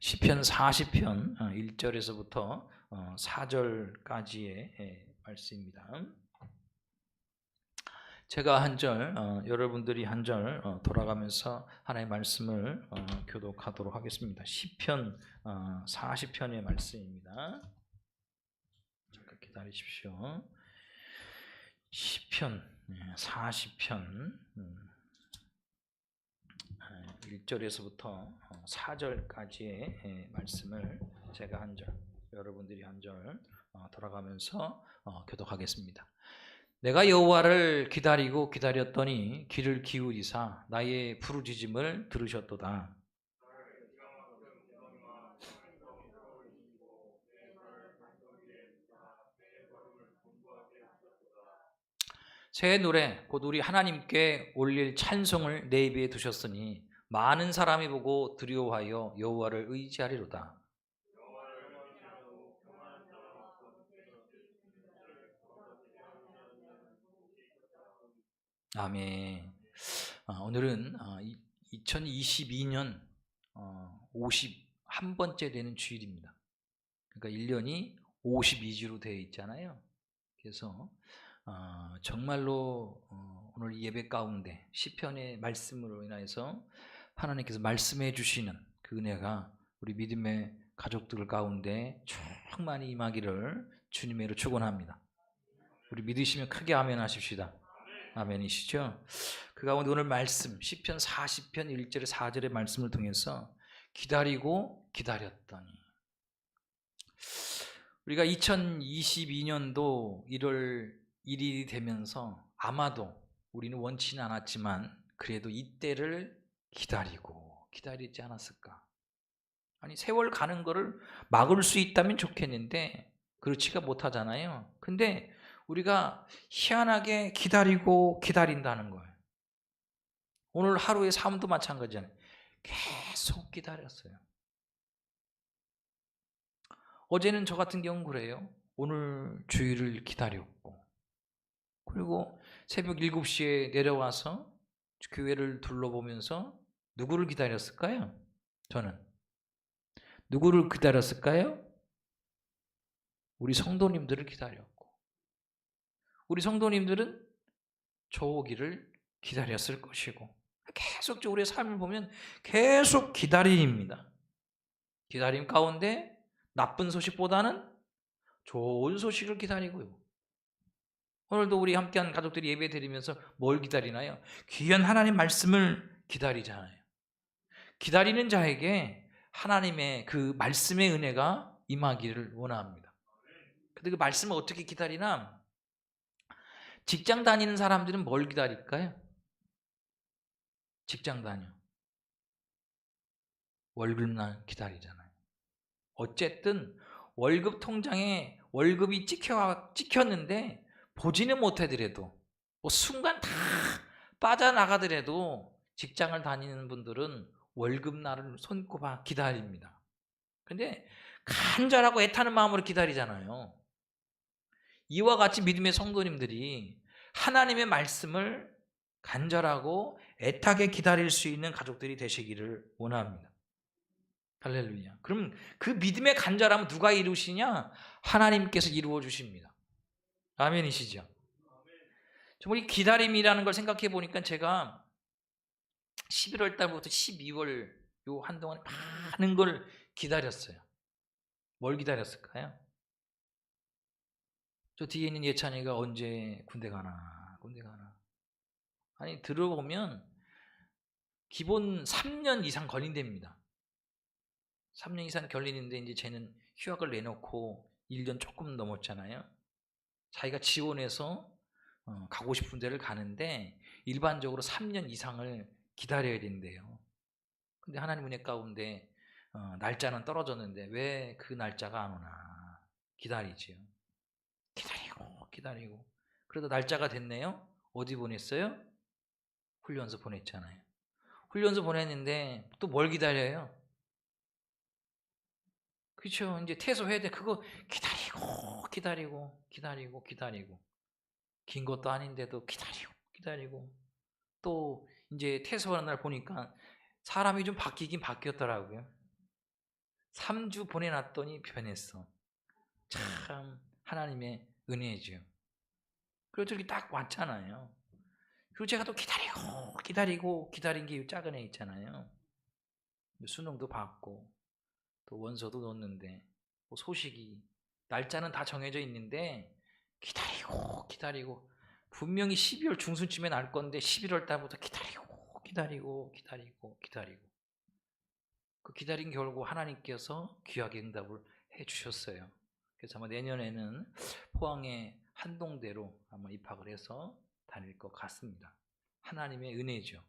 시편 40편 1절에서부터 4절까지의 말씀입니다. 제가 한 절, 여러분들이 한 절 돌아가면서 하나님의 말씀을 교독하도록 하겠습니다. 시편 40편의 말씀입니다. 잠깐 기다리십시오. 시편 40편 1절에서부터 4절까지의 말씀을 제가 한 절, 여러분들이 한 절 돌아가면서 교독하겠습니다. 내가 여호와를 기다리고 기다렸더니 귀를 기울이사 나의 부르짖음을 들으셨도다. 새 노래 곧 우리 하나님께 올릴 찬송을 내 입에 두셨으니 많은 사람이 보고 두려워하여 여호와를 의지하리로다. 아멘. 오늘은 2022년 51번째 되는 주일입니다. 그러니까 1년이 52주로 되어 있잖아요. 그래서 정말로 오늘 예배 가운데 시편의 말씀으로 인해서 하나님께서 말씀해 주시는 그 은혜가 우리 믿음의 가족들 가운데 충만히 임하기를 주님의 이름으로 축원합니다. 우리 믿으시면 크게 아멘 하십시다. 아멘이시죠? 그 가운데 오늘 말씀 시편 40편 1절에 4절의 말씀을 통해서 기다리고 기다렸더니, 우리가 2022년도 1월 1일이 되면서 아마도 우리는 원치는 않았지만 그래도 이때를 기다리지 않았을까? 아니, 세월 가는 거를 막을 수 있다면 좋겠는데 그렇지가 못하잖아요. 근데 우리가 희한하게 기다린다는 거예요. 오늘 하루의 삶도 마찬가지잖아요. 계속 기다렸어요. 어제는 저 같은 경우는 그래요. 오늘 주일을 기다렸고, 그리고 새벽 7시에 내려와서 교회를 둘러보면서 누구를 기다렸을까요? 저는 누구를 기다렸을까요? 우리 성도님들을 기다렸고, 우리 성도님들은 저 오기를 기다렸을 것이고, 계속 우리의 삶을 보면 계속 기다림입니다. 기다림 가운데 나쁜 소식보다는 좋은 소식을 기다리고요. 오늘도 우리 함께한 가족들이 예배 드리면서 뭘 기다리나요? 귀한 하나님 말씀을 기다리잖아요. 기다리는 자에게 하나님의 그 말씀의 은혜가 임하기를 원합니다. 근데 그 말씀을 어떻게 기다리나? 직장 다니는 사람들은 뭘 기다릴까요? 직장 다녀. 월급날 기다리잖아요. 어쨌든 월급 통장에 월급이 찍혔는데 보지는 못하더라도 순간 다 빠져나가더라도 직장을 다니는 분들은 월급날을 손꼽아 기다립니다. 근데 간절하고 애타는 마음으로 기다리잖아요. 이와 같이 믿음의 성도님들이 하나님의 말씀을 간절하고 애타게 기다릴 수 있는 가족들이 되시기를 원합니다. 할렐루야. 그럼 그 믿음의 간절함은 누가 이루시냐? 하나님께서 이루어 주십니다. 아멘이시죠? 정말 이 기다림이라는 걸 생각해 보니까 제가 11월 달부터 12월 요 한동안 많은 걸 기다렸어요. 뭘 기다렸을까요? 저 뒤에 있는 예찬이가 언제 군대 가나. 아니, 들어보면 기본 3년 이상 걸린답니다. 3년 이상 걸리는데 이제 쟤는 휴학을 내놓고 1년 조금 넘었잖아요. 자기가 지원해서 가고 싶은 데를 가는데 일반적으로 3년 이상을 기다려야 된대요. 근데 하나님 은혜 가운데 날짜는 떨어졌는데 왜 그 날짜가 안 오나 기다리지요. 기다리고 그래도 날짜가 됐네요. 어디 보냈어요? 훈련소 보냈잖아요. 훈련소 보냈는데 또 뭘 기다려요? 그렇죠. 이제 퇴소해야 돼. 그거 기다리고 긴 것도 아닌데도 기다리고 또 이제 퇴소하는 날 보니까 사람이 좀 바뀌긴 바뀌었더라고요. 3주 보내놨더니 변했어. 참 하나님의 은혜죠. 그리고 저렇게 딱 왔잖아요. 그리고 제가 또 기다리고 기다린 게 작은 애 있잖아요. 수능도 받고 또 원서도 넣었는데 뭐 소식이 날짜는 다 정해져 있는데 기다리고 분명히 12월 중순쯤에 날 건데 11월 달부터 기다리고 그 기다린 결과 하나님께서 귀하게 응답을 해주셨어요. 그래서 아마 내년에는 포항의 한동대로 아마 입학을 해서 다닐 것 같습니다. 하나님의 은혜죠.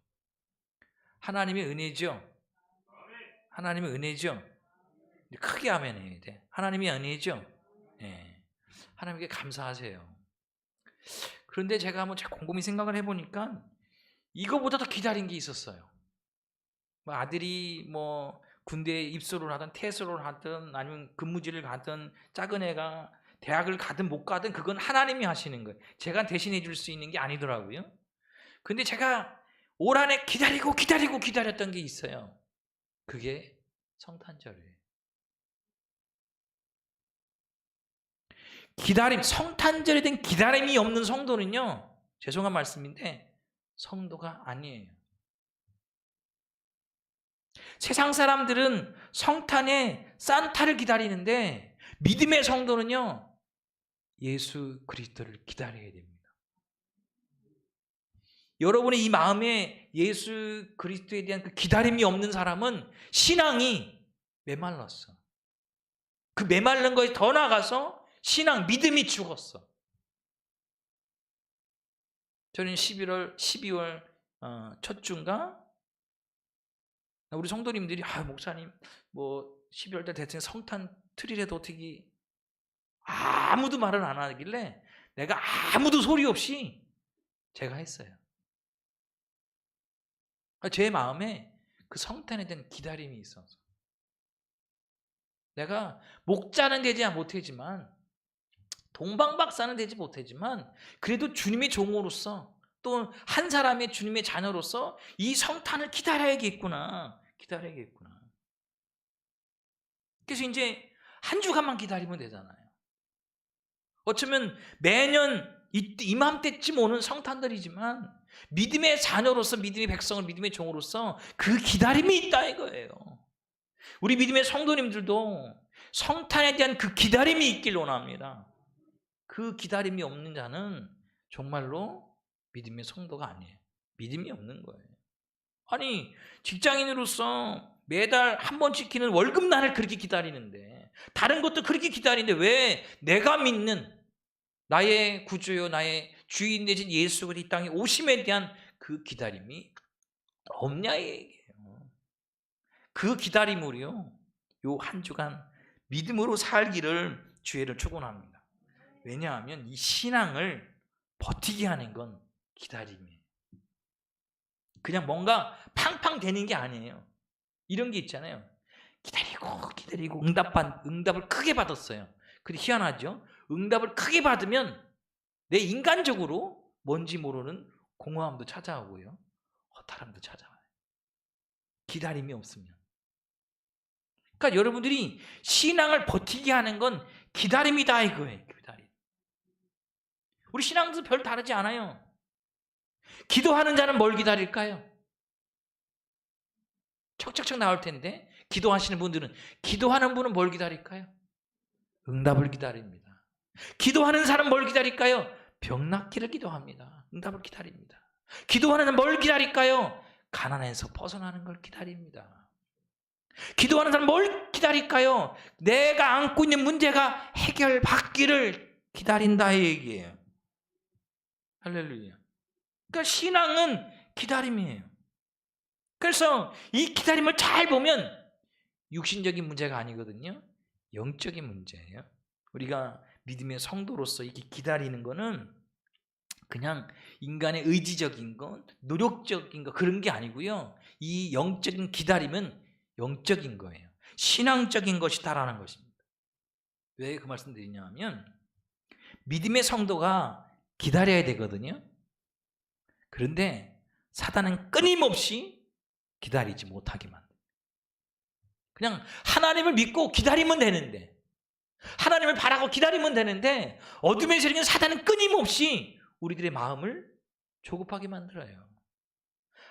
하나님의 은혜죠. 하나님의 은혜죠. 크게 아멘 해야 돼. 하나님의 은혜죠. 네. 하나님께 감사하세요. 그런데 제가 한번 곰곰이 생각을 해보니까 이거보다 더 기다린 게 있었어요. 아들이 뭐 군대에 입소를 하든 퇴소를 하든 아니면 근무지를 가든 작은 애가 대학을 가든 못 가든 그건 하나님이 하시는 거예요. 제가 대신해 줄 수 있는 게 아니더라고요. 근데 제가 올 한해 기다렸던 게 있어요. 그게 성탄절이에요. 성탄절에 대한 기다림이 없는 성도는요, 죄송한 말씀인데 성도가 아니에요. 세상 사람들은 성탄에 산타를 기다리는데 믿음의 성도는요, 예수 그리스도를 기다려야 됩니다. 여러분의 이 마음에 예수 그리스도에 대한 그 기다림이 없는 사람은 신앙이 메말랐어. 그 메말른 거에 더 나가서 믿음이 죽었어. 저는 12월 첫 주인가 우리 성도님들이 목사님 뭐 12월 달 대충 성탄 틀이라도 어떻게 아무도 말을 안 하길래 내가 아무도 소리 없이 제가 했어요. 제 마음에 그 성탄에 대한 기다림이 있어서 내가 목자는 되지 못하지만 동방박사는 되지 못하지만 그래도 주님의 종으로서 또 한 사람의 주님의 자녀로서 이 성탄을 기다려야겠구나. 그래서 이제 한 주간만 기다리면 되잖아요. 어쩌면 매년 이맘때쯤 오는 성탄들이지만 믿음의 자녀로서 믿음의 백성을 믿음의 종으로서 그 기다림이 있다 이거예요. 우리 믿음의 성도님들도 성탄에 대한 그 기다림이 있길 원합니다. 그 기다림이 없는 자는 정말로 믿음의 성도가 아니에요. 믿음이 없는 거예요. 아니 직장인으로서 매달 한 번 지키는 월급날을 그렇게 기다리는데 다른 것도 그렇게 기다리는데 왜 내가 믿는 나의 구주요 나의 주인 되신 예수가 이 땅에 오심에 대한 그 기다림이 없냐 얘기예요. 그 기다림으로요 요 한 주간 믿음으로 살기를 주의를 축원합니다. 왜냐하면 이 신앙을 버티게 하는 건 기다림이에요. 그냥 뭔가 팡팡 되는 게 아니에요. 이런 게 있잖아요. 기다리고 응답을 크게 받았어요. 근데 희한하죠? 응답을 크게 받으면 내 인간적으로 뭔지 모르는 공허함도 찾아오고요. 허탈함도 찾아와요. 기다림이 없으면. 그러니까 여러분들이 신앙을 버티게 하는 건 기다림이다 이거예요. 기다림. 우리 신앙도 별 다르지 않아요. 기도하는 자는 뭘 기다릴까요? 척척척 나올 텐데 기도하시는 분은 뭘 기다릴까요? 응답을 기다립니다. 기도하는 사람 뭘 기다릴까요? 병 낫기를 기도합니다. 응답을 기다립니다. 기도하는 사람 뭘 기다릴까요? 가난에서 벗어나는 걸 기다립니다. 기도하는 사람 뭘 기다릴까요? 내가 안고 있는 문제가 해결받기를 기다린다 이 얘기예요. 할렐루야. 그러니까 신앙은 기다림이에요. 그래서 이 기다림을 잘 보면 육신적인 문제가 아니거든요. 영적인 문제예요. 우리가 믿음의 성도로서 이렇게 기다리는 거는 그냥 인간의 의지적인 것, 노력적인 것 그런 게 아니고요. 이 영적인 기다림은 영적인 거예요. 신앙적인 것이다라는 것입니다. 왜 그 말씀 드리냐 하면 믿음의 성도가 기다려야 되거든요. 그런데 사단은 끊임없이 기다리지 못하게 만듭니다. 그냥 하나님을 믿고 기다리면 되는데, 하나님을 바라고 기다리면 되는데, 어둠의 세력인 사단은 끊임없이 우리들의 마음을 조급하게 만들어요.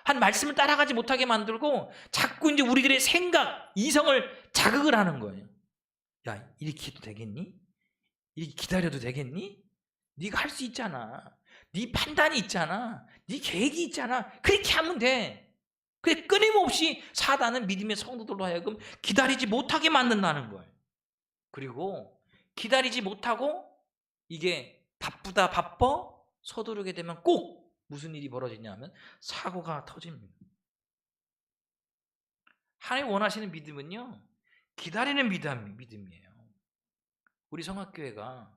한 말씀을 따라가지 못하게 만들고 자꾸 이제 우리들의 생각, 이성을 자극을 하는 거예요. 야, 이렇게 해도 되겠니? 이렇게 기다려도 되겠니? 네가 할 수 있잖아. 네 판단이 있잖아. 네 계획이 있잖아. 그렇게 하면 돼. 그래, 끊임없이 사단은 믿음의 성도들로 하여금 기다리지 못하게 만든다는 거예요. 그리고 기다리지 못하고 이게 바쁘다 바빠 서두르게 되면 꼭 무슨 일이 벌어지냐면 사고가 터집니다. 하나님 원하시는 믿음은요, 기다리는 믿음이에요. 우리 성악교회가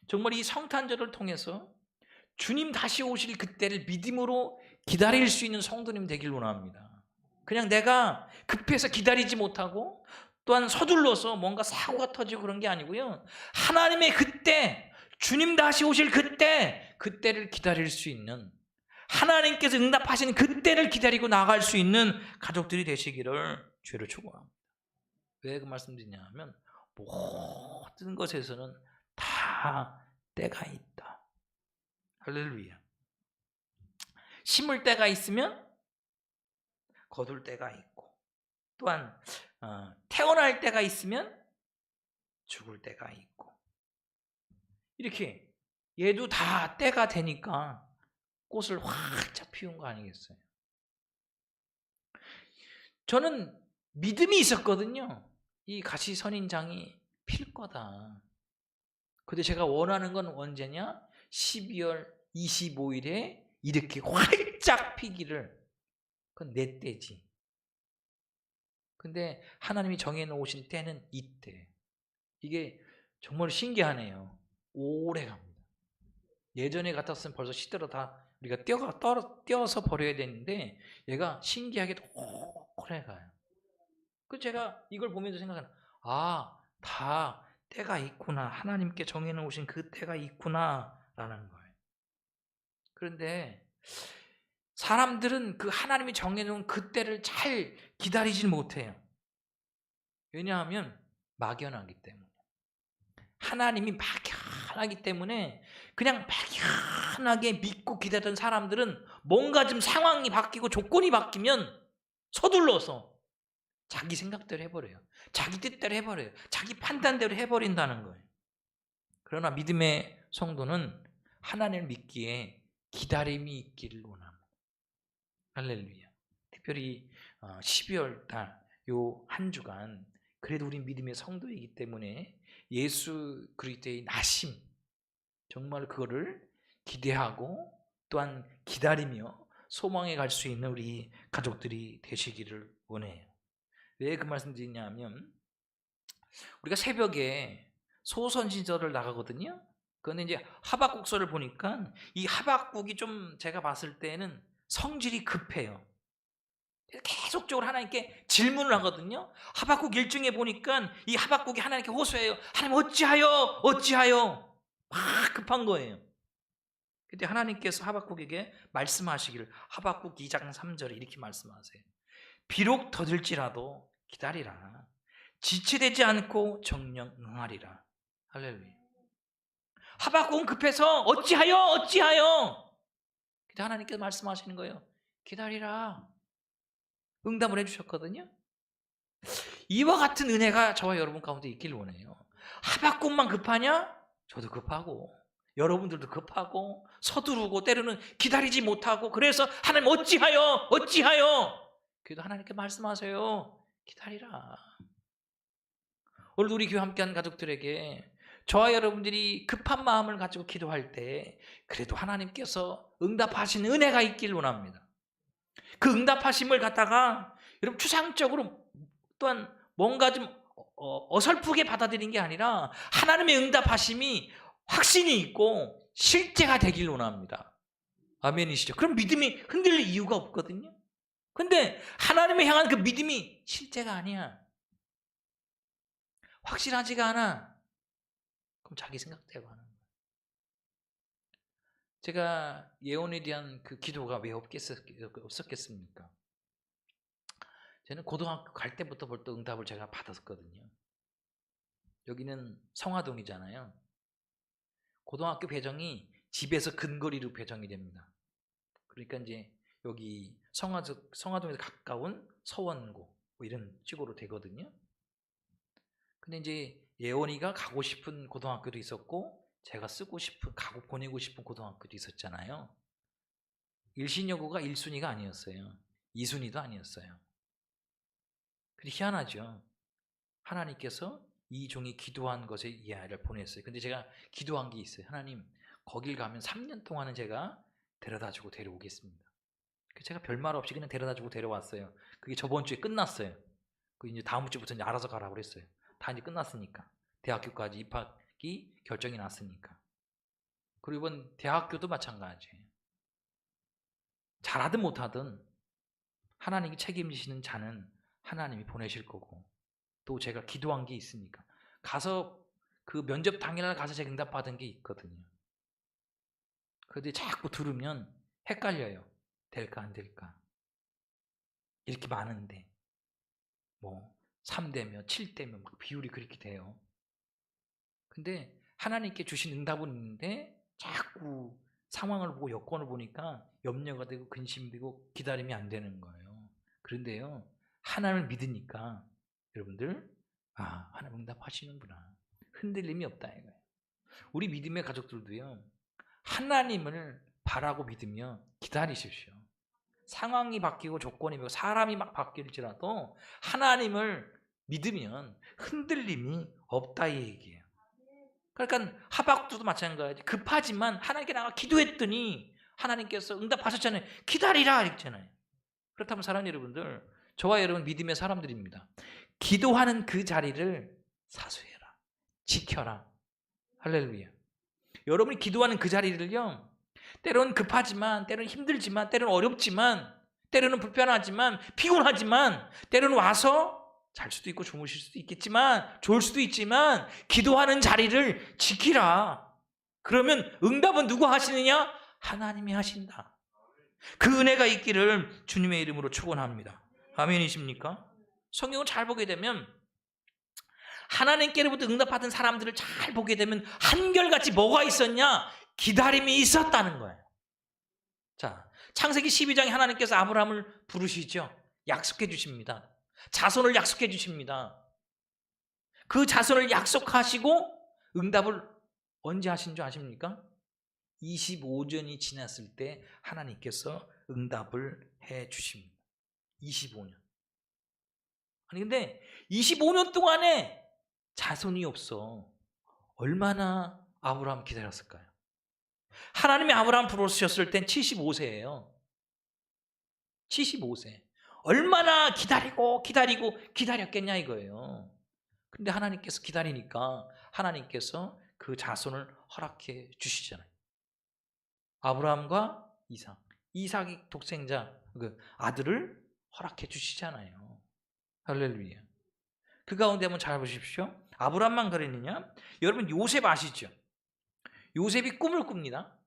정말 이 성탄절을 통해서 주님 다시 오실 그때를 믿음으로 기다릴 수 있는 성도님 되길 원합니다. 그냥 내가 급해서 기다리지 못하고 또한 서둘러서 뭔가 사고가 터지고 그런 게 아니고요, 하나님의 그때, 주님 다시 오실 그때를 기다릴 수 있는, 하나님께서 응답하시는 그때를 기다리고 나아갈 수 있는 가족들이 되시기를 주로 축원합니다. 왜 그 말씀 드리냐면, 모든 것에서는 다 때가 있다. 할렐루야. 심을 때가 있으면 거둘 때가 있고, 또한 태어날 때가 있으면 죽을 때가 있고, 이렇게 얘도 다 때가 되니까 꽃을 활짝 피운 거 아니겠어요? 저는 믿음이 있었거든요. 이 가시 선인장이 필 거다. 근데 제가 원하는 건 언제냐? 12월 25일에 이렇게 활짝 피기를. 그건 내 때지. 근데 하나님이 정해놓으신 때는 이때. 이게 정말 신기하네요. 오래 갑니다. 예전에 같았으면 벌써 시들어 다 우리가 떼어서 버려야 되는데, 얘가 신기하게도 오래 가요. 그 제가 이걸 보면서 생각하는, 다 때가 있구나. 하나님께 정해놓으신 그 때가 있구나 라는 거예요. 그런데 사람들은 그 하나님이 정해놓은 그 때를 잘 기다리질 못해요. 왜냐하면 막연하기 때문에. 하나님이 막연하기 때문에 그냥 막연하게 믿고 기다리던 사람들은 뭔가 좀 상황이 바뀌고 조건이 바뀌면 서둘러서 자기 생각대로 해버려요. 자기 뜻대로 해버려요. 자기 판단대로 해버린다는 거예요. 그러나 믿음의 성도는 하나님을 믿기에 기다림이 있기를 원합니다. 할렐루야. 특별히 12월 달 요 한 주간 그래도 우리 믿음의 성도이기 때문에 예수 그리스도의 나심, 정말 그거를 기대하고 또한 기다리며 소망해 갈 수 있는 우리 가족들이 되시기를 원해요. 왜 그 말씀 드리냐면, 우리가 새벽에 소선지서를 나가거든요. 그런데 이제 하박국서를 보니까 이 하박국이 좀 제가 봤을 때는 성질이 급해요. 계속적으로 하나님께 질문을 하거든요. 하박국 1장에 보니까 이 하박국이 하나님께 호소해요. 하나님 어찌하여 막 급한 거예요. 그때 하나님께서 하박국에게 말씀하시기를, 하박국 2장 3절에 이렇게 말씀하세요. 비록 더딜지라도 기다리라. 지체되지 않고 정령 응하리라. 할렐루야. 하박국은 급해서 어찌하여. 그때 하나님께서 말씀하시는 거예요. 기다리라. 응답을 해주셨거든요. 이와 같은 은혜가 저와 여러분 가운데 있길 원해요. 하박국만 급하냐? 저도 급하고 여러분들도 급하고 서두르고 때로는 기다리지 못하고, 그래서 하나님 어찌하여. 그래도 하나님께 말씀하세요. 기다리라. 오늘도 우리 교회 함께하는 가족들에게 저와 여러분들이 급한 마음을 가지고 기도할 때 그래도 하나님께서 응답하시는 은혜가 있길 원합니다. 그 응답하심을 갖다가 여러분 추상적으로 또한 뭔가 좀 어설프게 받아들인 게 아니라 하나님의 응답하심이 확신이 있고 실제가 되길 원합니다. 아멘이시죠? 그럼 믿음이 흔들릴 이유가 없거든요. 근데 하나님을 향한 그 믿음이 실제가 아니야, 확실하지가 않아, 그럼 자기 생각대로 하는 거예요. 제가 예언에 대한 그 기도가 왜 없었겠습니까? 저는 고등학교 갈 때부터 벌써 응답을 제가 받았거든요. 여기는 성화동이잖아요. 고등학교 배정이 집에서 근거리로 배정이 됩니다. 그러니까 이제 여기 성화동에서 가까운 서원고 뭐 이런 식으로 되거든요. 근데 이제 예원이가 가고 싶은 고등학교도 있었고 제가 보내고 싶은 고등학교도 있었잖아요. 일신여고가 1순위가 아니었어요. 2순위도 아니었어요. 근데 희한하죠. 하나님께서 이 종이 기도한 것에 이 아이를 보냈어요. 근데 제가 기도한 게 있어요. 하나님, 거길 가면 3년 동안은 제가 데려다주고 데려오겠습니다. 제가 별말 없이 그냥 데려다주고 데려왔어요. 그게 저번 주에 끝났어요. 그 이제 다음 주부터 이제 알아서 가라고 그랬어요. 다 이제 끝났으니까. 대학교까지 입학이 결정이 났으니까. 그리고 이번 대학교도 마찬가지예요. 잘하든 못하든 하나님이 책임지시는 자는 하나님이 보내실 거고, 또 제가 기도한 게 있으니까 가서 그 면접 당일날 가서 제가 응답받은 게 있거든요. 그런데 자꾸 들으면 헷갈려요. 될까 안 될까. 이렇게 많은데 뭐 3대며 7대며 막 비율이 그렇게 돼요. 근데 하나님께 주신 응답은 있는데 자꾸 상황을 보고 여건을 보니까 염려가 되고 근심되고 기다림이 안 되는 거예요. 그런데요, 하나님을 믿으니까 여러분들, 하나님 응답하시는구나. 흔들림이 없다 이거예요. 우리 믿음의 가족들도요, 하나님을 바라고 믿으며 기다리십시오. 상황이 바뀌고 조건이 바뀌고 사람이 막 바뀔지라도 하나님을 믿으면 흔들림이 없다 이 얘기예요. 그러니까 하박국도 마찬가지. 급하지만 하나님께 나가 기도했더니 하나님께서 응답하셨잖아요. 기다리라 이랬잖아요. 그렇다면 사랑하는 여러분들, 저와 여러분 믿음의 사람들입니다. 기도하는 그 자리를 사수해라. 지켜라. 할렐루야. 여러분이 기도하는 그 자리를요, 때로는 급하지만, 때로는 힘들지만, 때로는 어렵지만, 때로는 불편하지만, 피곤하지만, 때로는 와서 잘 수도 있고 주무실 수도 있겠지만, 좋을 수도 있지만, 기도하는 자리를 지키라. 그러면 응답은 누가 하시느냐? 하나님이 하신다. 그 은혜가 있기를 주님의 이름으로 축원합니다. 아멘이십니까? 성경을 잘 보게 되면 하나님께로부터 응답받은 사람들을 잘 보게 되면 한결같이 뭐가 있었냐? 기다림이 있었다는 거예요. 자, 창세기 12장에 하나님께서 아브라함을 부르시죠. 약속해 주십니다. 자손을 약속해 주십니다. 그 자손을 약속하시고 응답을 언제 하신 줄 아십니까? 25년이 지났을 때 하나님께서 응답을 해 주십니다. 25년. 아니 근데 25년 동안에 자손이 없어. 얼마나 아브라함 기다렸을까요? 하나님이 아브라함 부르셨을 땐 75세예요. 75세. 얼마나 기다렸겠냐 이거예요. 근데 하나님께서 기다리니까 하나님께서 그 자손을 허락해 주시잖아요. 아브라함과 이삭이 독생자 그 아들을 허락해 주시잖아요. 할렐루야. 그 가운데 한번 잘 보십시오. 아브라함만 그랬느냐? 여러분 요셉 아시죠? 요셉이 꿈을 꿉니다.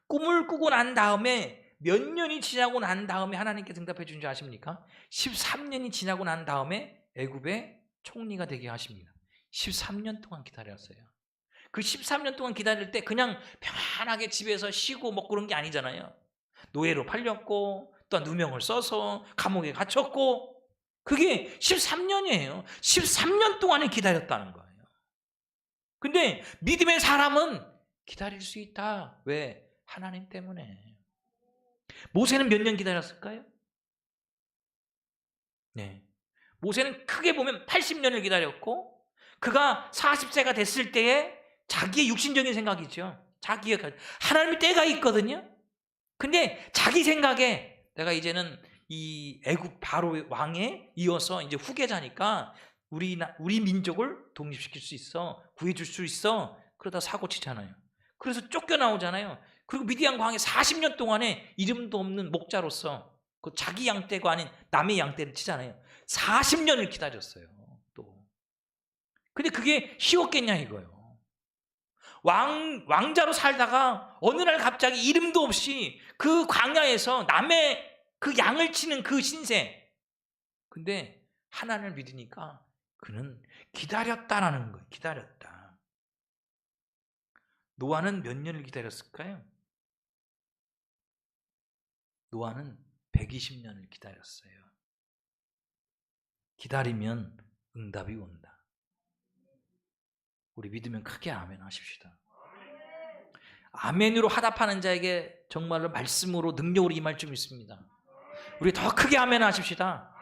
꿈을 꾸고 난 다음에 몇 년이 지나고 난 다음에 하나님께 응답해 준 줄 아십니까? 13년이 지나고 난 다음에 애굽의 총리가 되게 하십니다. 13년 동안 기다렸어요. 그 13년 동안 기다릴 때 그냥 편안하게 집에서 쉬고 먹고 그런 게 아니잖아요. 노예로 팔렸고 또 누명을 써서 감옥에 갇혔고 그게 13년이에요. 13년 동안에 기다렸다는 거예요. 근데 믿음의 사람은 기다릴 수 있다. 왜? 하나님 때문에. 모세는 몇 년 기다렸을까요? 네. 모세는 크게 보면 80년을 기다렸고 그가 40세가 됐을 때에 자기의 육신적인 생각이죠. 자기의 하나님의 때가 있거든요. 근데 자기 생각에 내가 이제는 이 애굽 바로 왕에 이어서 이제 후계자니까 우리 민족을 독립시킬 수 있어. 구해줄 수 있어. 그러다 사고 치잖아요. 그래서 쫓겨나오잖아요. 그리고 미디안 광에 40년 동안에 이름도 없는 목자로서 그 자기 양떼가 아닌 남의 양떼를 치잖아요. 40년을 기다렸어요. 또. 근데 그게 쉬웠겠냐 이거예요. 왕자로 살다가 어느 날 갑자기 이름도 없이 그 광야에서 남의 그 양을 치는 그 신세, 근데 하나님을 믿으니까 그는 기다렸다라는 거예요. 기다렸다. 노아는 몇 년을 기다렸을까요? 노아는 120년을 기다렸어요. 기다리면 응답이 온다. 우리 믿으면 크게 아멘 하십시다. 아멘으로 화답하는 자에게 정말로 말씀으로 능력으로 임할 줄 믿습니다. 우리 더 크게 아멘 하십시다.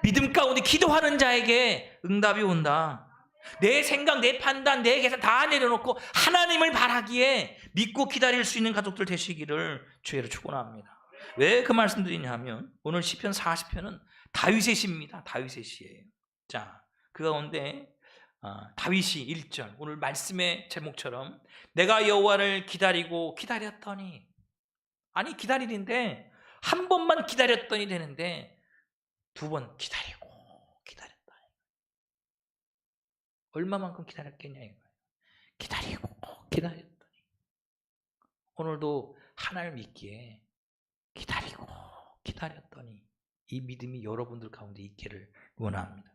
믿음 가운데 기도하는 자에게 응답이 온다. 내 생각, 내 판단, 내 계산 다 내려놓고 하나님을 바라기에 믿고 기다릴 수 있는 가족들 되시기를 주의로 축원합니다. 왜 그 말씀 드리냐면 오늘 시편 40편은 다윗의 시입니다. 다윗의 시예요. 자, 그 가운데 다윗이 1절 오늘 말씀의 제목처럼 내가 여호와를 기다리고 기다렸더니, 아니 기다리는데 한 번만 기다렸더니 되는데 두 번 기다리고 기다렸다. 얼마만큼 기다렸겠냐 이거예요. 기다리고 기다렸더니. 오늘도 하나님을 믿기에 기다리고 기다렸더니 이 믿음이 여러분들 가운데 있기를 원합니다.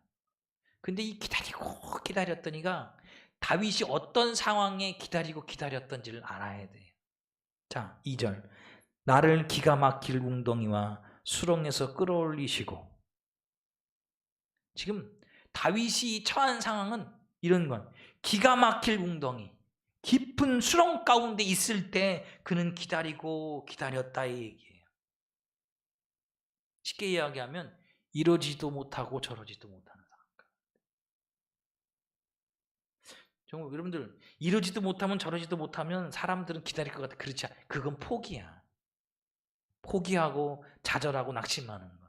근데 이 기다리고 기다렸더니가 다윗이 어떤 상황에 기다리고 기다렸던지를 알아야 돼요. 자, 2절 나를 기가 막힐 웅덩이와 수렁에서 끌어올리시고. 지금 다윗이 처한 상황은 이런 건 기가 막힐 웅덩이, 깊은 수렁 가운데 있을 때 그는 기다리고 기다렸다 이 얘기예요. 쉽게 이야기하면 이러지도 못하고 저러지도 못하는 상황. 정말 여러분들 이러지도 못하면 저러지도 못하면 사람들은 기다릴 것 같아. 그렇지 않아. 그건 포기야. 포기하고 좌절하고 낙심하는 거.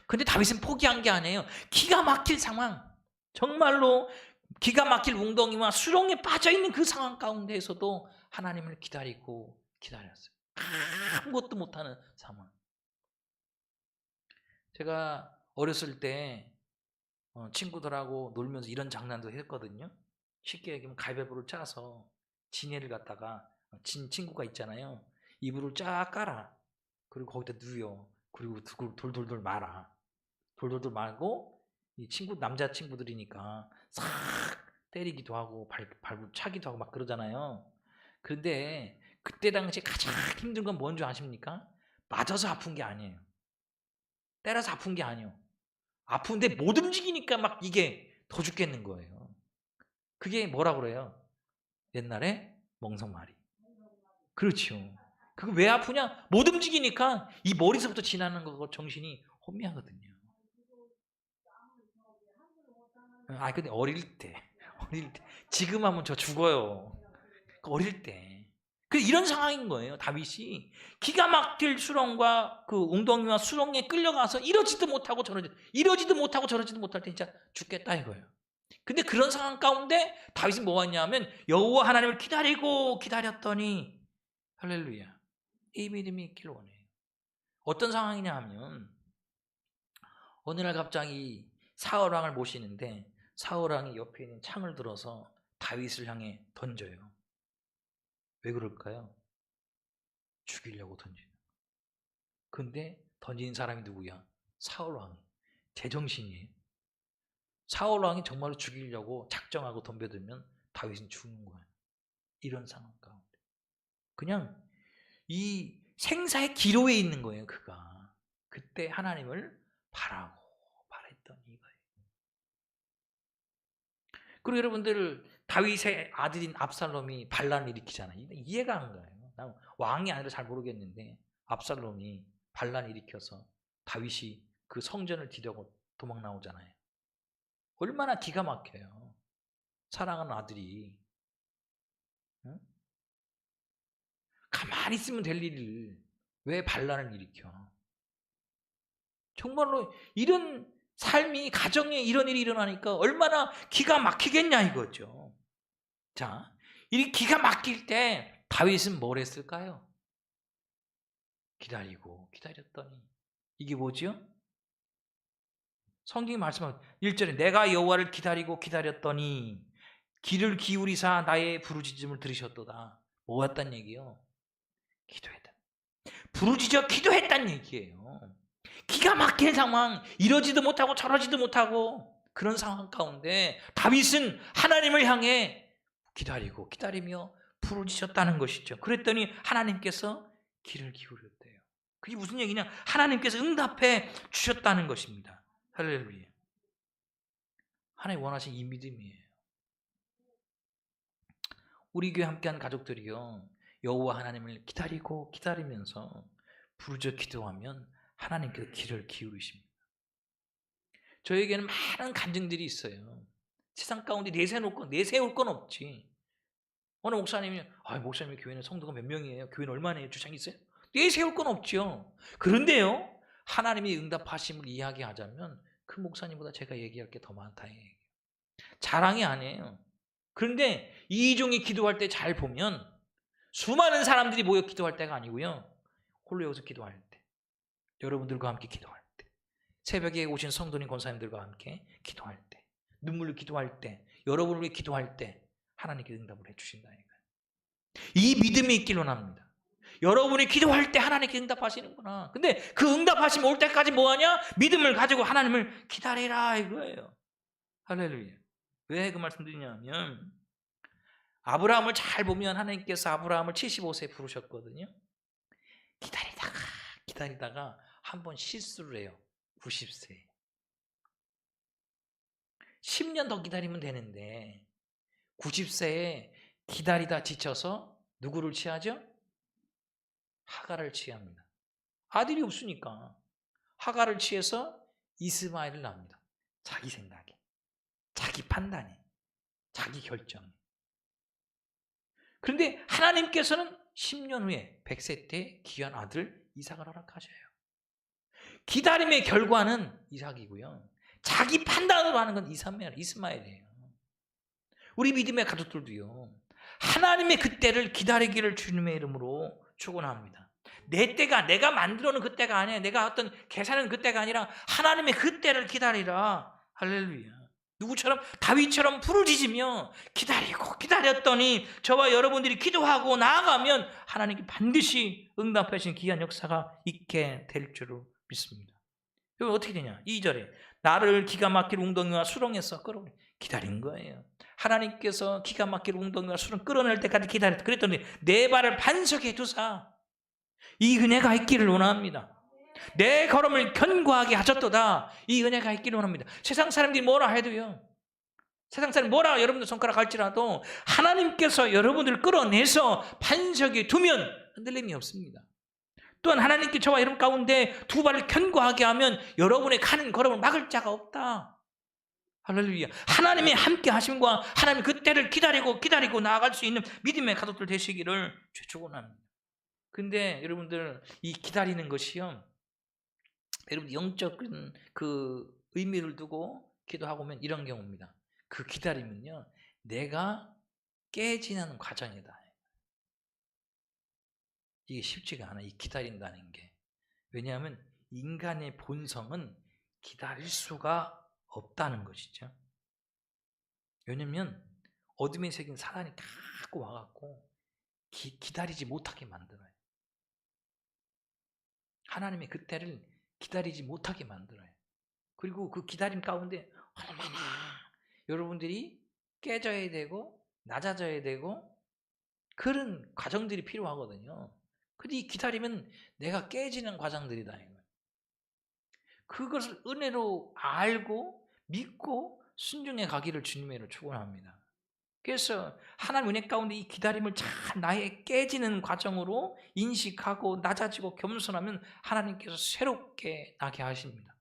근데 다윗은 포기한 게 아니에요. 기가 막힐 상황, 정말로 기가 막힐 웅덩이와 수렁에 빠져있는 그 상황 가운데에서도 하나님을 기다리고 기다렸어요. 아무것도 못하는 상황. 제가 어렸을 때 친구들하고 놀면서 이런 장난도 했거든요. 쉽게 얘기하면 가위바위보를 짜서 지네를 갖다가 진 친구가 있잖아요. 이불을 쫙 깔아. 그리고 거기다 누워. 그리고 돌돌돌 말아. 돌돌돌 말고 이 친구 남자친구들이니까 싹 때리기도 하고 발로 차기도 하고 막 그러잖아요. 그런데 그때 당시 가장 힘든 건 뭔지 아십니까? 맞아서 아픈 게 아니에요. 때려서 아픈 게 아니에요. 아픈데 못 움직이니까 막 이게 더 죽겠는 거예요. 그게 뭐라 그래요? 옛날에 멍석말이. 그렇죠. 그거 왜 아프냐? 못 움직이니까 이 머리서부터 지나는 거 정신이 혼미하거든요. 근데 어릴 때 지금 하면 저 죽어요. 어릴 때. 이런 상황인 거예요. 다윗이 기가 막힐 수렁과 그 웅덩이와 수렁에 끌려가서 이러지도 못하고 저러지도 못할 때 진짜 죽겠다 이거예요. 근데 그런 상황 가운데 다윗은 뭐 했냐면 여호와 하나님을 기다리고 기다렸더니 할렐루야. 이 믿음이 있기를 원해요. 어떤 상황이냐 하면 어느 날 갑자기 사울 왕을 모시는데 사울 왕이 옆에 있는 창을 들어서 다윗을 향해 던져요. 왜 그럴까요? 죽이려고 던지는. 근데 던진 사람이 누구야? 사울 왕이. 제정신이에요. 사울 왕이 정말로 죽이려고 작정하고 덤벼들면 다윗은 죽는 거예요. 이런 상황 가운데. 그냥 이 생사의 기로에 있는 거예요, 그가. 그때 하나님을 바랬던 이거예요. 그리고 여러분들 다윗의 아들인 압살롬이 반란을 일으키잖아요. 이해가 안 가요. 난 왕이 아니라 잘 모르겠는데 압살롬이 반란을 일으켜서 다윗이 그 성전을 뒤려고 도망 나오잖아요. 얼마나 기가 막혀요. 사랑하는 아들이. 응? 가만히 있으면 될 일을 왜 반란을 일으켜? 정말로 이런 삶이, 가정에 이런 일이 일어나니까 얼마나 기가 막히겠냐 이거죠. 자, 이 기가 막힐 때 다윗은 뭘 했을까요? 기다리고 기다렸더니. 이게 뭐지요? 성경이 말씀하는 1절에 내가 여호와를 기다리고 기다렸더니 귀를 기울이사 나의 부르짖음을 들으셨도다. 뭐 했단 얘기요? 기도했다. 부르짖어 기도했단 얘기예요. 기가 막힌 상황, 이러지도 못하고 저러지도 못하고 그런 상황 가운데 다윗은 하나님을 향해 기다리고 기다리며 부르짖었다는 것이죠. 그랬더니 하나님께서 귀를 기울였대요. 그게 무슨 얘기냐? 하나님께서 응답해 주셨다는 것입니다. 할렐루야. 하나님 원하신 이 믿음이에요. 우리 교회 함께한 가족들이요, 여호와 하나님을 기다리고 기다리면서 부르짖어 기도하면 하나님께서 귀를 기울이십니다. 저에게는 많은 간증들이 있어요. 세상 가운데 내세울 건 없지. 어느 목사님이 목사님 교회는 성도가 몇 명이에요? 교회는 얼마나 주장이 있어요? 내세울 건 없죠. 그런데요, 하나님이 응답하심을 이야기하자면 그 목사님보다 제가 얘기할 게 더 많다. 자랑이 아니에요. 그런데 이종이 기도할 때 잘 보면 수많은 사람들이 모여 기도할 때가 아니고요, 홀로 여기서 기도할 때, 여러분들과 함께 기도할 때, 새벽에 오신 성도님 권사님들과 함께 기도할 때, 눈물로 기도할 때, 여러분을 위해 기도할 때 하나님께 응답을 해주신다니까요. 이 믿음이 있길 원합니다. 여러분이 기도할 때 하나님께 응답하시는구나. 근데 그 응답하심 올 때까지 뭐하냐? 믿음을 가지고 하나님을 기다리라 이거예요. 할렐루야. 왜 그 말씀 드리냐면, 아브라함을 잘 보면 하나님께서 아브라함을 75세에 부르셨거든요. 기다리다가 한 번 실수를 해요. 90세. 10년 더 기다리면 되는데 90세에 기다리다 지쳐서 누구를 취하죠? 하갈을 취합니다. 아들이 없으니까 하갈을 취해서 이스마엘을 낳습니다. 자기 생각에, 자기 판단에, 자기 결정에. 그런데 하나님께서는 10년 후에 100세 때 귀한 아들 이삭을 허락하셔요. 기다림의 결과는 이삭이고요, 자기 판단으로 하는 건 이스마엘이에요. 우리 믿음의 가족들도요, 하나님의 그때를 기다리기를 주님의 이름으로 축원합니다. 내 때가, 내가 만들어 놓은 그때가 아니야. 내가 어떤 계산하는 그때가 아니라 하나님의 그때를 기다리라. 할렐루야. 누구처럼? 다윗처럼 부르짖으며 기다렸더니 저와 여러분들이 기도하고 나아가면 하나님께 반드시 응답하신 귀한 역사가 있게 될 줄을 믿습니다. 여기 어떻게 되냐? 2절에 나를 기가 막힐 웅덩이와 수렁에서 끌어내 기다린 거예요. 하나님께서 기가 막힐 웅덩이와 수렁 끌어낼 때까지 기다렸다. 그랬더니 내 발을 반석에 두사 이 은혜가 있기를 원합니다. 내 걸음을 견고하게 하셨도다. 이 은혜가 있기를 원합니다. 세상 사람들이 뭐라 해도요, 세상 사람이 뭐라 여러분들 손가락 할지라도 하나님께서 여러분들을 끌어내서 반석에 두면 흔들림이 없습니다. 또한 하나님께 저와 여러분 가운데 두 발을 견고하게 하면 여러분의 가는 걸음을 막을 자가 없다. 할렐루야. 하나님의 함께 하심과 하나님 그때를 기다리고 나아갈 수 있는 믿음의 가족들 되시기를 축원합니다. 근데 여러분들, 이 기다리는 것이요, 여러분 영적인 그 의미를 두고 기도하고 오면 이런 경우입니다. 그 기다리면요, 내가 깨지는 과정이다. 이게 쉽지가 않아, 이 기다린다는 게. 왜냐하면 인간의 본성은 기다릴 수가 없다는 것이죠. 왜냐하면 어둠의 세계는 사단이 자꾸 와갖고 기다리지 못하게 만들어요. 하나님의 그때를 기다리지 못하게 만들어요. 그리고 그 기다림 가운데 얼마나 여러분들이 깨져야 되고 낮아져야 되고 그런 과정들이 필요하거든요. 근데 이 기다리면 내가 깨지는 과정들이다. 그것을 은혜로 알고 믿고 순종해 가기를 주님으로 축원합니다. 그래서 하나님 은혜 가운데 이 기다림을 잘 나의 깨지는 과정으로 인식하고 낮아지고 겸손하면 하나님께서 새롭게 나게 하십니다.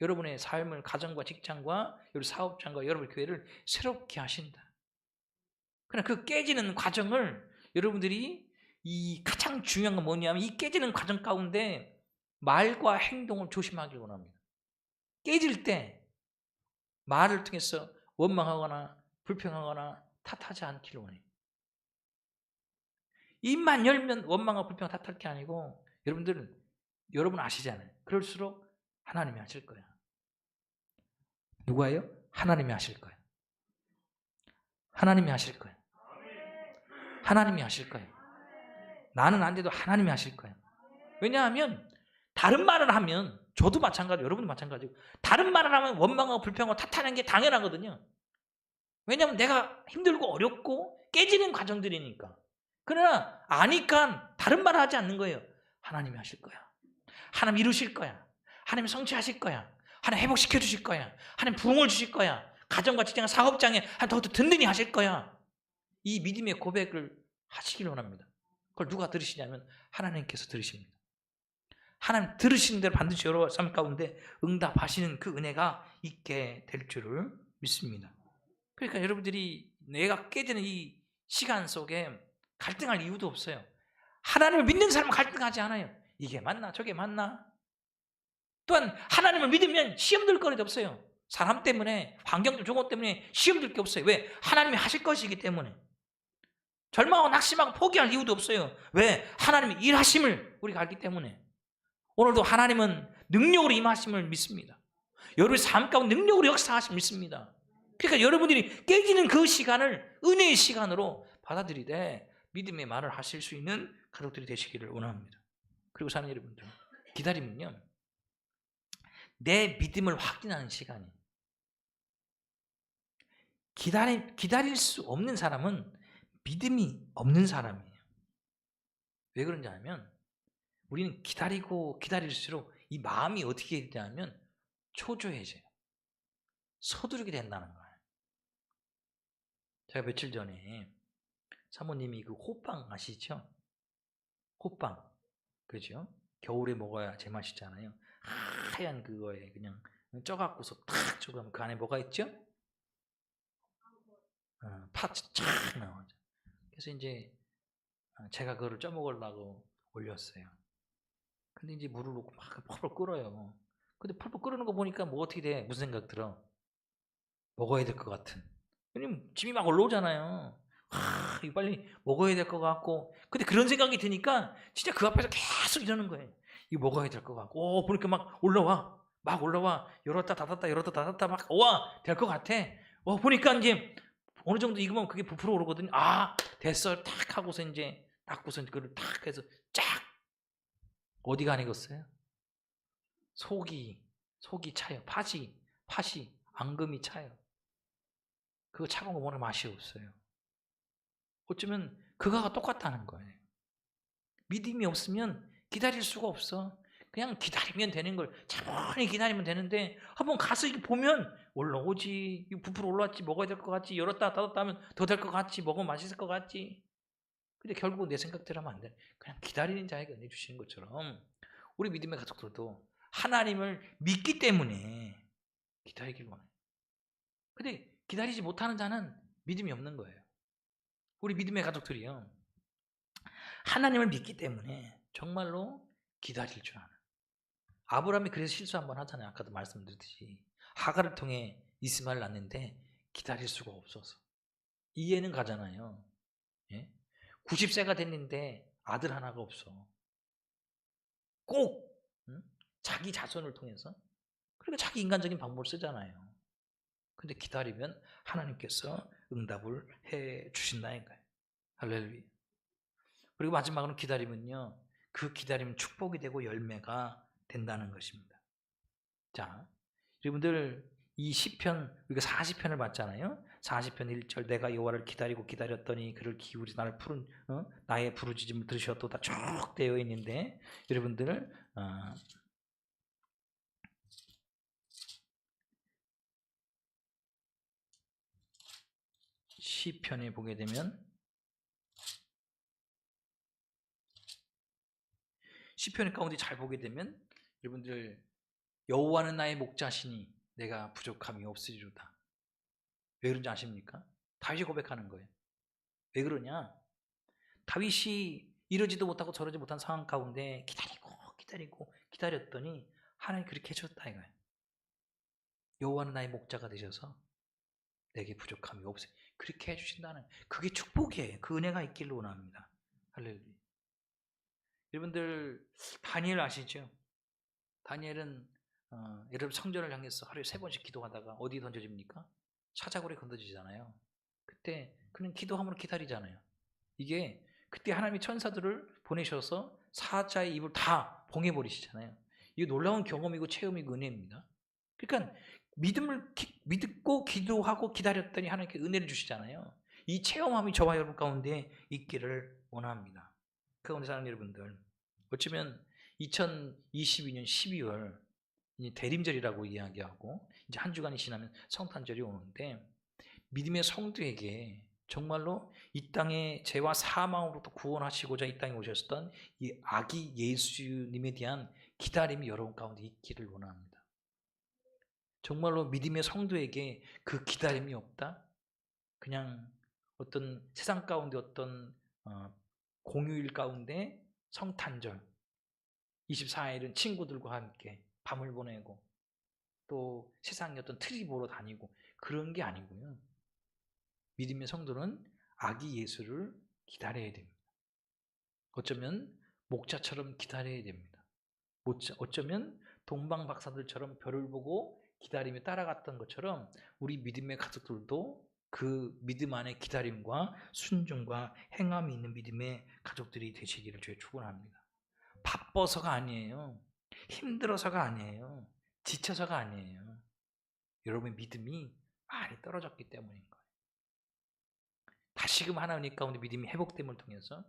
여러분의 삶을, 가정과 직장과 여러분 사업장과 여러분 교회를 새롭게 하신다. 그러나 그 깨지는 과정을 여러분들이, 이 가장 중요한 건 뭐냐면 이 깨지는 과정 가운데 말과 행동을 조심하길 원합니다. 깨질 때 말을 통해서 원망하거나 불평하거나 탓하지 않기를 원해요. 입만 열면 원망하고 불평 탓할 게 아니고, 여러분 아시잖아요. 그럴수록 하나님이 하실 거야. 누가요? 하나님이 하실 거예요. 하나님이 하실 거예요. 하나님이 하실 거예요. 나는 안 돼도 하나님이 하실 거예요. 왜냐하면 다른 말을 하면 저도 마찬가지고 여러분도 마찬가지고 다른 말을 하면 원망하고 불평하고 탓하는 게 당연하거든요. 왜냐하면 내가 힘들고 어렵고 깨지는 과정들이니까. 그러나 아니까 다른 말을 하지 않는 거예요. 하나님이 하실 거야. 하나님 이루실 거야. 하나님 성취하실 거야. 하나님 회복시켜 주실 거야. 하나님 부흥을 주실 거야. 가정과 직장, 사업장에 하나님 더 든든히 하실 거야. 이 믿음의 고백을 하시길 원합니다. 그걸 누가 들으시냐면 하나님께서 들으십니다. 하나님 들으시는 대로 반드시 여러 삶 가운데 응답하시는 그 은혜가 있게 될 줄을 믿습니다. 그러니까 여러분들이 내가 깨지는 이 시간 속에 갈등할 이유도 없어요. 하나님을 믿는 사람은 갈등하지 않아요. 이게 맞나 저게 맞나. 또한 하나님을 믿으면 시험 들 거리도 없어요. 사람 때문에 환경 조건 때문에 시험 들 게 없어요. 왜? 하나님이 하실 것이기 때문에. 절망하고 낙심하고 포기할 이유도 없어요. 왜? 하나님이 일하심을 우리가 알기 때문에. 오늘도 하나님은 능력으로 임하심을 믿습니다. 여러분의 삶 가운데 능력으로 역사하심을 믿습니다. 그러니까 여러분들이 깨지는 그 시간을 은혜의 시간으로 받아들이되 믿음의 말을 하실 수 있는 가족들이 되시기를 원합니다. 그리고 사는 여러분들, 기다리면요, 내 믿음을 확인하는 시간이에요. 기다릴 수 없는 사람은 믿음이 없는 사람이에요. 왜 그런지 아면 우리는 기다리고 기다릴수록 이 마음이 어떻게 되냐면 초조해져요. 서두르게 된다는 거예요. 제가 며칠 전에 사모님이 그 호빵 아시죠? 호빵, 그죠? 겨울에 먹어야 제맛이잖아요. 하얀 그거에 그냥 쪄갖고서 탁 쪼가면 그 안에 뭐가 있죠? 팥이 쫙 나오죠. 그래서 이제 제가 그거를 쪄먹으려고 올렸어요. 근데 이제 물을 넣고 막 펄펄 끓어요. 근데 펄펄 끓는 거 보니까 뭐 어떻게 돼? 무슨 생각 들어? 먹어야 될 것 같은. 왜냐면 침이 막 올라오잖아요. 이거 빨리 먹어야 될 것 같고. 근데 그런 생각이 드니까 진짜 그 앞에서 계속 이러는 거예요. 이거 먹어야 될 것 같고. 보니까 막 올라와. 막 올라와. 열었다 닫았다 열었다 닫았다 막 와, 될 것 같아. 보니까 이제 어느 정도 익으면 그게 부풀어 오르거든요. 됐어. 탁 하고서 이제 닦고서 그걸 탁 해서 쫙. 어디가 안 익었어요? 속이 차요. 팥이 앙금이 차요. 그거 차가운 거 먹으면 맛이 없어요. 어쩌면 그거가 똑같다는 거예요. 믿음이 없으면 기다릴 수가 없어. 그냥 기다리면 되는 걸 차분히 기다리면 되는데 한번 가서 이렇게 보면 올라오지. 부풀어 올라왔지. 먹어야 될 것 같지. 열었다 닫았다 하면 더 될 것 같지. 먹으면 맛있을 것 같지. 근데 결국 내 생각대로 하면 안 돼. 그냥 기다리는 자에게 은혜 주시는 것처럼 우리 믿음의 가족들도 하나님을 믿기 때문에 기다리길 원해요. 근데 기다리지 못하는 자는 믿음이 없는 거예요. 우리 믿음의 가족들이요, 하나님을 믿기 때문에 정말로 기다릴 줄 아는. 아브라함이 그래서 실수 한번 하잖아요. 아까도 말씀드렸듯이 하갈을 통해 이스마엘 낳는데 기다릴 수가 없어서 이해는 가잖아요. 예? 90세가 됐는데 아들 하나가 없어. 꼭 자기 자손을 통해서. 그러니까 자기 인간적인 방법을 쓰잖아요. 근데 기다리면 하나님께서 응답을 해 주신다는 거예요. 할렐루야. 그리고 마지막으로 기다리면요, 그 기다림은 축복이 되고 열매가 된다는 것입니다. 자, 여러분들 이 시편, 우리가 40편을 봤잖아요. 40편 1절, 내가 여호와를 기다리고 기다렸더니 그를 기울이 나를 푸른 나의 부르짖음을 들으셨도다 쭉 되어 있는데, 여러분들 시편에 보게 되면 시편 가운데 잘 보게 되면 여러분들 여호와는 나의 목자시니 내가 부족함이 없으리로다. 왜 그런지 아십니까? 다윗이 고백하는 거예요. 왜 그러냐? 다윗이 이러지도 못하고 저러지 못한 상황 가운데 기다렸더니 하나님이 그렇게 해줬다 이거예요. 여호와는 나의 목자가 되셔서 내게 부족함이 없어요. 그렇게 해주신다는, 그게 축복이에요. 그 은혜가 있기를 원합니다. 할렐루야. 여러분들 다니엘 아시죠? 다니엘은 여러분 성전을 향해서 하루에 3번씩 기도하다가 어디 던져집니까? 사자굴에 던져지잖아요. 그때 그는 기도함으로 기다리잖아요. 이게 그때 하나님이 천사들을 보내셔서 사자의 입을 다 봉해버리시잖아요. 이게 놀라운 경험이고 체험이고 은혜입니다. 그러니까 믿음을 믿고 기도하고 기다렸더니 하나님께 은혜를 주시잖아요. 이 체험함이 저와 여러분 가운데 있기를 원합니다. 그런데 사랑하는 여러분들, 어쩌면 2022년 12월 대림절이라고 이야기하고 이제 한 주간이 지나면 성탄절이 오는데, 믿음의 성도에게 정말로 이 땅에 죄와 사망으로부터 구원하시고자 이 땅에 오셨던 이 아기 예수님에 대한 기다림이 여러분 가운데 있기를 원합니다. 정말로 믿음의 성도에게 그 기다림이 없다? 그냥 어떤 세상 가운데 어떤 공휴일 가운데 성탄절 24일은 친구들과 함께 밤을 보내고 또 세상의 어떤 트리 보러 다니고 그런 게 아니고요. 믿음의 성도는 아기 예수를 기다려야 됩니다. 어쩌면 목자처럼 기다려야 됩니다. 어쩌면 동방 박사들처럼 별을 보고 기다리며 따라갔던 것처럼 우리 믿음의 가족들도 그 믿음 안에 기다림과 순종과 행함이 있는 믿음의 가족들이 되시기를 주의 축원합니다. 바빠서가 아니에요. 힘들어서가 아니에요. 지쳐서가 아니에요. 여러분의 믿음이 많이 떨어졌기 때문인 거예요. 다시금 하나님 가운데 믿음이 회복됨을 통해서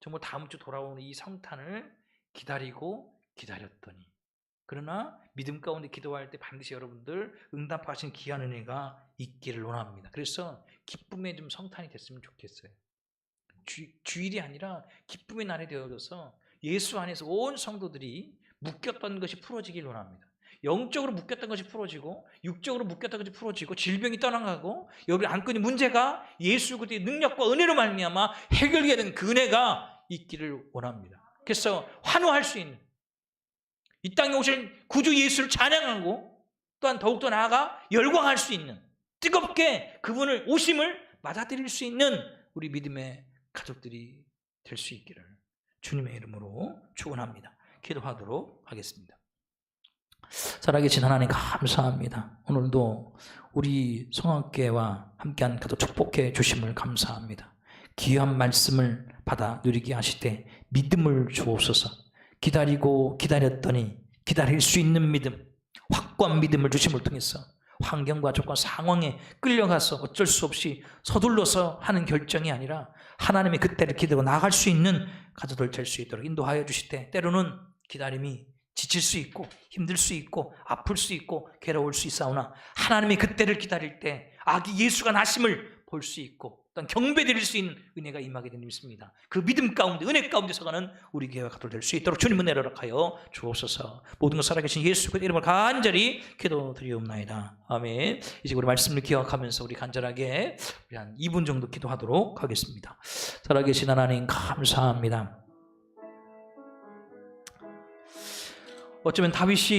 정말 다음 주 돌아오는 이 성탄을 기다리고 기다렸더니, 그러나 믿음 가운데 기도할 때 반드시 여러분들 응답하신 귀한 은혜가 있기를 원합니다. 그래서 기쁨의 좀 성탄이 됐으면 좋겠어요. 주일이 아니라 기쁨의 날이 되어져서 예수 안에서 온 성도들이 묶였던 것이 풀어지길 원합니다. 영적으로 묶였던 것이 풀어지고 육적으로 묶였던 것이 풀어지고 질병이 떠나가고 여러분이 안고 있는 문제가 예수 그리스도의 능력과 은혜로 말미암아 해결되게 된 그 은혜가 있기를 원합니다. 그래서 환호할 수 있는, 이 땅에 오신 구주 예수를 찬양하고 또한 더욱더 나아가 열광할 수 있는, 뜨겁게 그분을 오심을 맞아들일 수 있는 우리 믿음의 가족들이 될 수 있기를 주님의 이름으로 축원합니다. 기도하도록 하겠습니다. 살아계신 하나님 감사합니다. 오늘도 우리 성학교와 함께한 가족 축복해 주심을 감사합니다. 귀한 말씀을 받아 누리게 하시되 믿음을 주옵소서. 기다리고 기다렸더니 기다릴 수 있는 믿음, 확고한 믿음을 주심을 통해서 환경과 조건 상황에 끌려가서 어쩔 수 없이 서둘러서 하는 결정이 아니라 하나님의 그때를 기다리고 나아갈 수 있는 가족들 될 수 있도록 인도하여 주시되, 때로는 기다림이 지칠 수 있고 힘들 수 있고 아플 수 있고 괴로울 수 있사오나 하나님의 그때를 기다릴 때 아기 예수가 나심을 볼 수 있고 또한 경배드릴 수 있는 은혜가 임하게 된 믿습니다. 그 믿음 가운데 은혜 가운데 서가는 우리 교회가 가도록 될 수 있도록 주님은 내려락하여 주옵소서. 모든 것 살아계신 예수 그리스도의 이름을 간절히 기도드리옵나이다. 아멘. 이제 우리 말씀을 기억하면서 우리 간절하게 우리 한 2분 정도 기도하도록 하겠습니다. 살아계신 하나님 감사합니다. 어쩌면 다윗이